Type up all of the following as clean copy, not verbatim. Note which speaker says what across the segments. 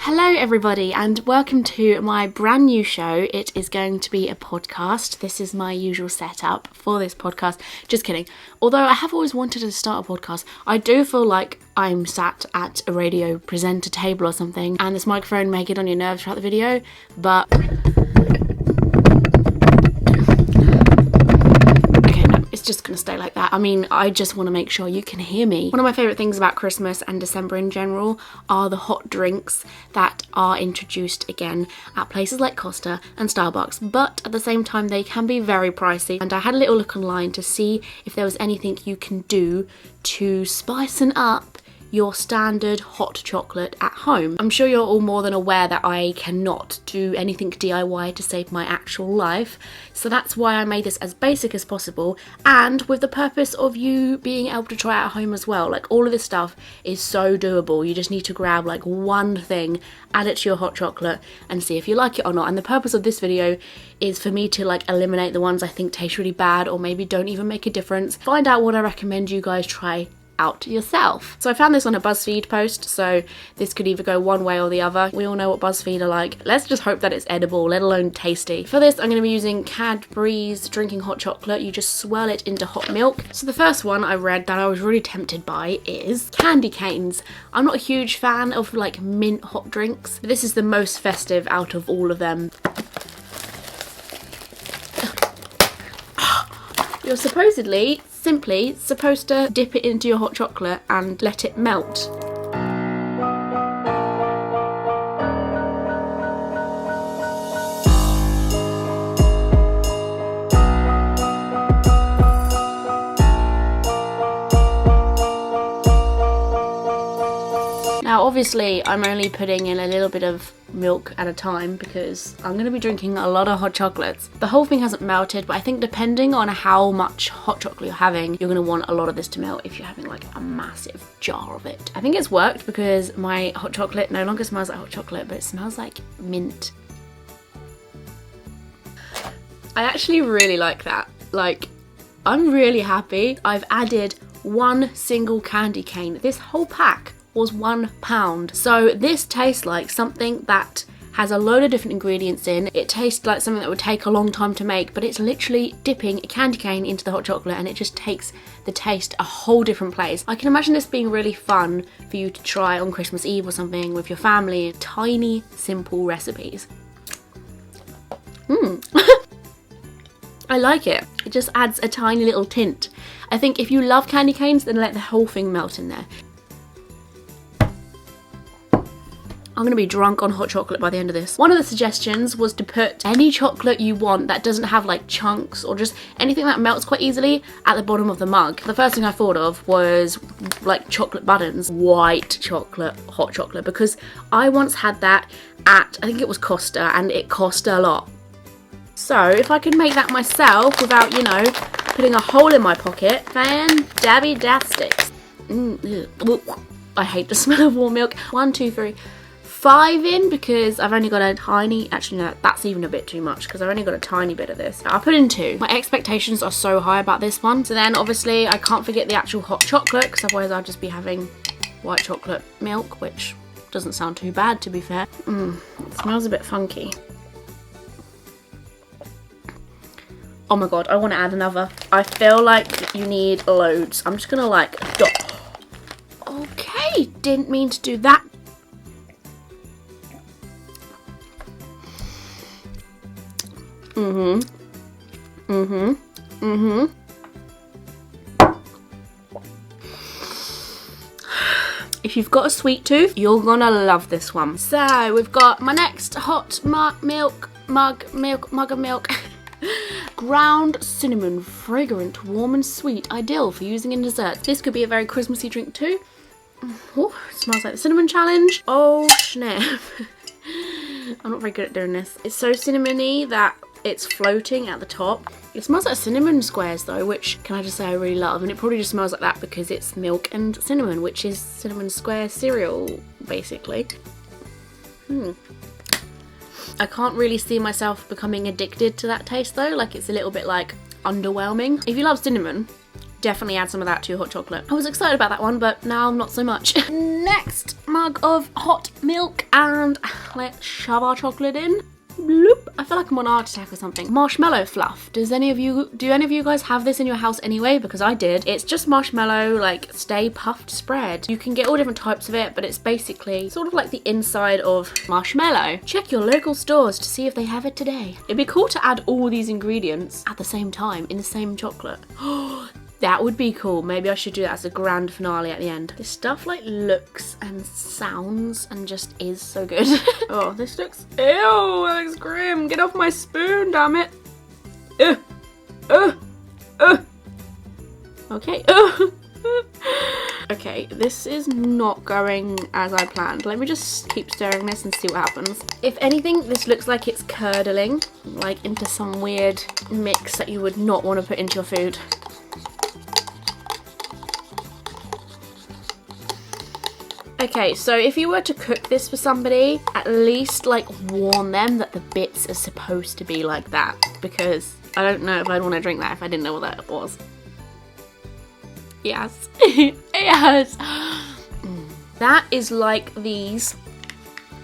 Speaker 1: Hello everybody and welcome to my brand new show. It is going to be a podcast. This is my usual setup for this podcast. Just kidding. Although I have always wanted to start a podcast, I do feel like I'm sat at a radio presenter table or something and this microphone may get on your nerves throughout the video, but... it's just gonna stay like that. I mean, I just want to make sure you can hear me. One of my favourite things about Christmas and December in general are the hot drinks that are introduced again at places like Costa and Starbucks, but at the same time they can be very pricey, and I had a little look online to see if there was anything you can do to spicen up your standard hot chocolate at home. I'm sure you're all more than aware that I cannot do anything DIY to save my actual life, so that's why I made this as basic as possible and with the purpose of you being able to try it at home as well. Like, all of this stuff is so doable. You just need to grab like one thing, add it to your hot chocolate and see if you like it or not. And the purpose of this video is for me to like eliminate the ones I think taste really bad or maybe don't even make a difference. Find out what I recommend you guys try out yourself. So I found this on a BuzzFeed post, so this could either go one way or the other. We all know what BuzzFeed are like. Let's just hope that it's edible, let alone tasty. For this, I'm going to be using Cadbury's drinking hot chocolate. You just swirl it into hot milk. So the first one I read that I was really tempted by is candy canes. I'm not a huge fan of like mint hot drinks, but this is the most festive out of all of them. You're simply supposed to dip it into your hot chocolate and let it melt. Now obviously I'm only putting in a little bit of milk at a time because I'm going to be drinking a lot of hot chocolates. The whole thing hasn't melted, but I think depending on how much hot chocolate you're having, you're going to want a lot of this to melt if you're having like a massive jar of it. I think it's worked because my hot chocolate no longer smells like hot chocolate, but it smells like mint. I actually really like that. Like, I'm really happy. I've added one single candy cane. This whole pack was £1. So this tastes like something that has a load of different ingredients in. It tastes like something that would take a long time to make, but it's literally dipping a candy cane into the hot chocolate and it just takes the taste a whole different place. I can imagine this being really fun for you to try on Christmas Eve or something with your family. Tiny, simple recipes. I like it. It just adds a tiny little tint. I think if you love candy canes, then let the whole thing melt in there. I'm going to be drunk on hot chocolate by the end of this. One of the suggestions was to put any chocolate you want that doesn't have like chunks or just anything that melts quite easily at the bottom of the mug. The first thing I thought of was like chocolate buttons, white chocolate, hot chocolate, because I once had that at, I think it was Costa, and it cost a lot. So if I could make that myself without, you know, putting a hole in my pocket, fan-dabby-dastics. I hate the smell of warm milk. 1, 2, 3, 5 in because I've only got a tiny, actually no, that's even a bit too much because I've only got a tiny bit of this. I'll put in 2. My expectations are so high about this one. So then obviously I can't forget the actual hot chocolate because otherwise I'll just be having white chocolate milk, which doesn't sound too bad to be fair. It smells a bit funky. Oh my god, I want to add another. I feel like you need loads. I'm just gonna like dot. Okay, didn't mean to do that. If you've got a sweet tooth, you're gonna love this one. So we've got my next hot mug of milk. Ground cinnamon, fragrant, warm and sweet, ideal for using in desserts. This could be a very Christmassy drink too. Oh, it smells like the cinnamon challenge. Oh snap. I'm not very good at doing this. It's so cinnamony that it's floating at the top. It smells like cinnamon squares though, which can I just say I really love, and it probably just smells like that because it's milk and cinnamon, which is cinnamon square cereal basically. I can't really see myself becoming addicted to that taste though. Like, it's a little bit like underwhelming. If you love cinnamon, definitely add some of that to your hot chocolate. I was excited about that one, but now not so much. Next mug of hot milk, and let's shove our chocolate in. Bloop. I feel like I'm on a heart attack or something. Marshmallow fluff. Do any of you guys have this in your house anyway? Because I did. It's just marshmallow, like, Stay Puffed spread. You can get all different types of it, but it's basically sort of like the inside of marshmallow. Check your local stores to see if they have it today. It'd be cool to add all these ingredients at the same time in the same chocolate. That would be cool. Maybe I should do that as a grand finale at the end. This stuff like looks and sounds and just is so good. Oh, this looks, ew, that looks grim. Get off my spoon, damn it. Okay. Okay, this is not going as I planned. Let me just keep stirring this and see what happens. If anything, this looks like it's curdling, like into some weird mix that you would not want to put into your food. Okay, so if you were to cook this for somebody, at least like warn them that the bits are supposed to be like that, because I don't know if I'd want to drink that if I didn't know what that was. Yes. Yes. That is like these,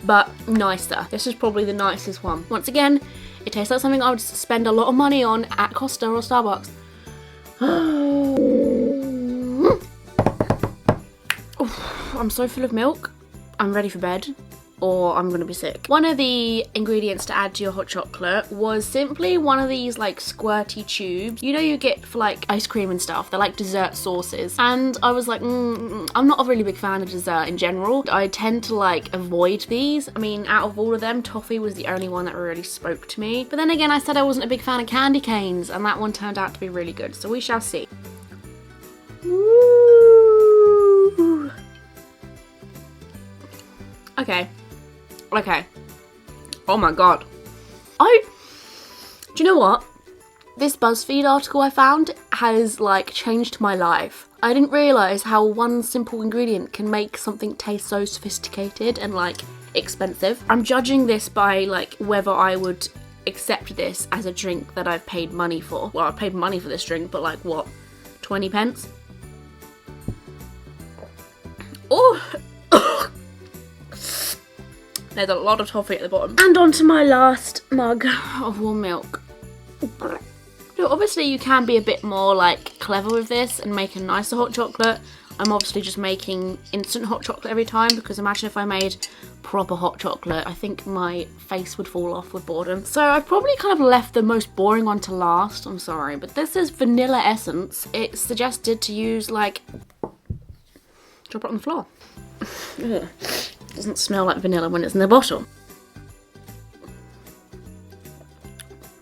Speaker 1: but nicer. This is probably the nicest one. Once again, it tastes like something I would spend a lot of money on at Costa or Starbucks. I'm so full of milk, I'm ready for bed, or I'm gonna be sick. One of the ingredients to add to your hot chocolate was simply one of these like squirty tubes. You know, you get for like ice cream and stuff, they're like dessert sauces. And I was like, I'm not a really big fan of dessert in general. I tend to like avoid these. I mean, out of all of them, Toffee was the only one that really spoke to me. But then again, I said I wasn't a big fan of candy canes, and that one turned out to be really good, so we shall see. Woo. Okay. Oh my god. Do you know what? This BuzzFeed article I found has like changed my life. I didn't realise how one simple ingredient can make something taste so sophisticated and like expensive. I'm judging this by like whether I would accept this as a drink that I've paid money for. Well, I paid money for this drink, but like what, 20 pence? Oh! There's a lot of toffee at the bottom. And on to my last mug of warm milk. So obviously you can be a bit more like clever with this and make a nicer hot chocolate. I'm obviously just making instant hot chocolate every time, because imagine if I made proper hot chocolate, I think my face would fall off with boredom. So I've probably kind of left the most boring one to last, I'm sorry, but this is vanilla essence. It's suggested to use like, drop it on the floor. Ugh. Doesn't smell like vanilla when it's in the bottle.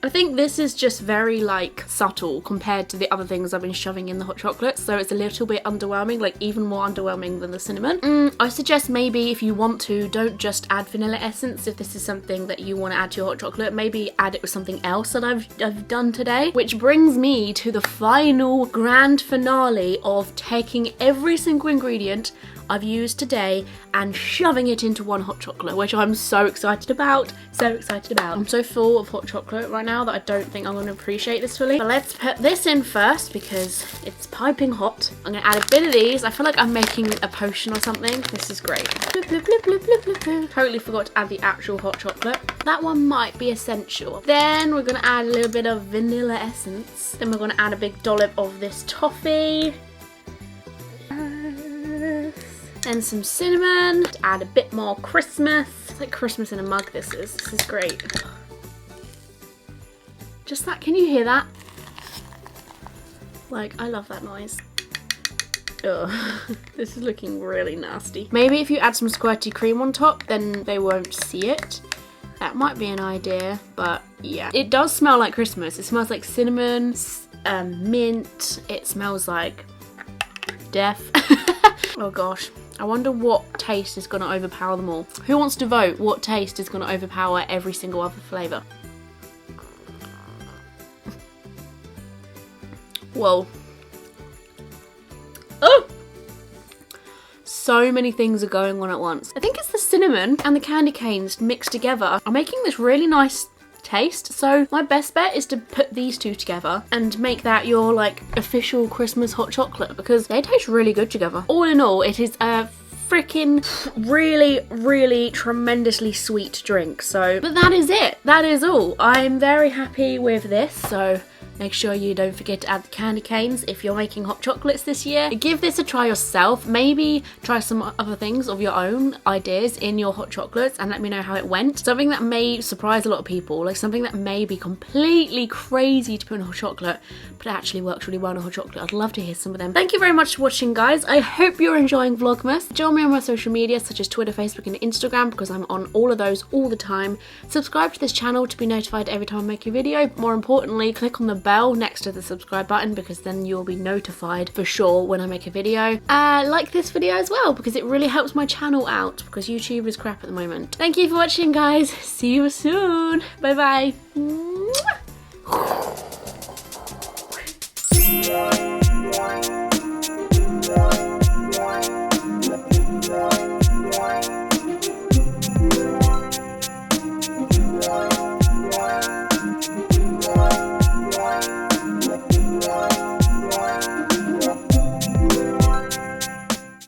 Speaker 1: I think this is just very like subtle compared to the other things I've been shoving in the hot chocolate, so it's a little bit underwhelming, like even more underwhelming than the cinnamon. I suggest maybe if you want to, don't just add vanilla essence. If this is something that you want to add to your hot chocolate, maybe add it with something else that I've done today. Which brings me to the final grand finale of taking every single ingredient I've used today and shoving it into one hot chocolate, which I'm so excited about. I'm so full of hot chocolate right now that I don't think I'm going to appreciate this fully. But let's put this in first because it's piping hot. I'm going to add a bit of these. I feel like I'm making a potion or something. This is great. Totally forgot to add the actual hot chocolate. That one might be essential. Then we're going to add a little bit of vanilla essence. Then we're going to add a big dollop of this toffee. And some cinnamon, to add a bit more Christmas. It's like Christmas in a mug, this is great. Just that, can you hear that? Like, I love that noise. Ugh, this is looking really nasty. Maybe if you add some squirty cream on top, then they won't see it. That might be an idea, but yeah. It does smell like Christmas. It smells like cinnamon, mint, it smells like death. Oh gosh. I wonder what taste is going to overpower them all. Who wants to vote what taste is going to overpower every single other flavour? Whoa. Oh! so many things are going on at once. I think it's the cinnamon and the candy canes mixed together are making this really nice taste. So my best bet is to put these two together and make that your like official Christmas hot chocolate, because they taste really good together. All in all, it is a freaking really tremendously sweet drink. So, but that is it. That is all. I'm very happy with this. So make sure you don't forget to add the candy canes if you're making hot chocolates this year. Give this a try yourself. Maybe try some other things of your own ideas in your hot chocolates and let me know how it went. Something that may surprise a lot of people, like something that may be completely crazy to put in hot chocolate, but it actually works really well in a hot chocolate. I'd love to hear some of them. Thank you very much for watching, guys. I hope you're enjoying Vlogmas. Join me on my social media such as Twitter, Facebook and Instagram, because I'm on all of those all the time. Subscribe to this channel to be notified every time I make a video. More importantly, click on the bell next to the subscribe button, because then you'll be notified for sure when I make a video. Like this video as well, because it really helps my channel out, because YouTube is crap at the moment. Thank you for watching, guys. See you soon. Bye bye.